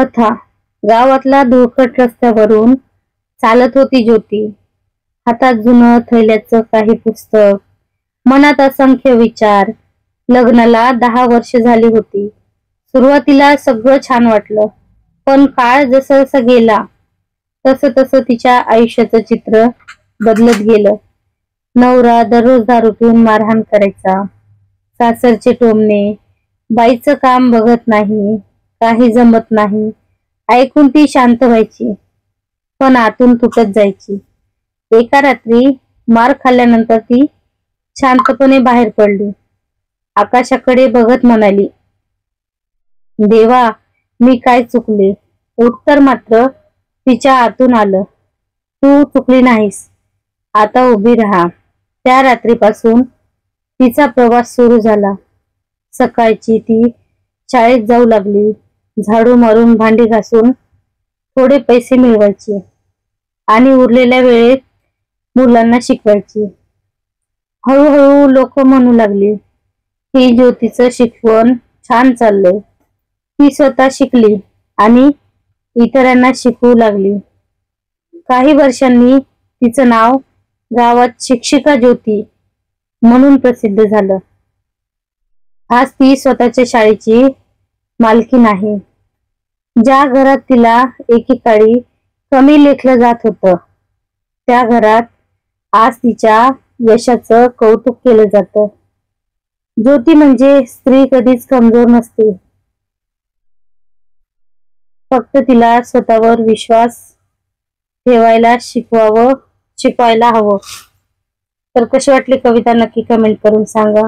कथा. गावातला धुळकट रस्त्यावरून चालत होती ज्योती. हातात जुनं थैल्याचं काही पुस्तक, मनात असंख्य विचार. लग्नाला 10 वर्ष झाली होती. सुरुवातीला सगळं छान वाटलं, पण काळ जसं जसं गेला तसं तसं तिच्या आयुष्याचं चित्र बदलत गेलं. नवरा दररोज दारू पिऊन मारहाण करायचा, सासरचे टोमणे, बाईचं काम बघत नाही, काही जमत नाही. ऐकून ती शांत व्हायची, पण आतून तुटत जायची. एका रात्री मार खाल्ल्यानंतर ती शांतपणे बाहेर पडली. आकाशाकडे बघत म्हणाली, देवा, मी काय चुकले? उत्तर मात्र तिच्या आतून आलं, तू चुकली नाहीस, आता उभी राहा. त्या रात्रीपासून तिचा प्रवास सुरू झाला. सकाळची ती शाळेत जाऊ लागली. झाडू मारून, भांडी घासून थोडे पैसे मिळवायचे आणि उरलेल्या वेळेत मुलांना शिकवायची. हळूहळू लोक म्हणू लागली, ही ज्योतीचं शिकवण छान चाललंय. ती स्वतः शिकली आणि इतरांना शिकवू लागली. काही वर्षांनी तिचं नाव गावात शिक्षिका ज्योती म्हणून प्रसिद्ध झालं. आज ती स्वतःच्या शाळेची मालकीण आहे. ज्या घरात तिला एकेकाळी कमी लेखलं जात होतं, त्या घरात आज तिच्या यशाचं कौतुक केलं जातं. ज्योती म्हणजे स्त्री कधीच कमजोर नसते, फक्त तिला स्वतःवर विश्वास ठेवायला शिकवायला हवं. तर कशी वाटली कविता नक्की कमेंट करून सांगा.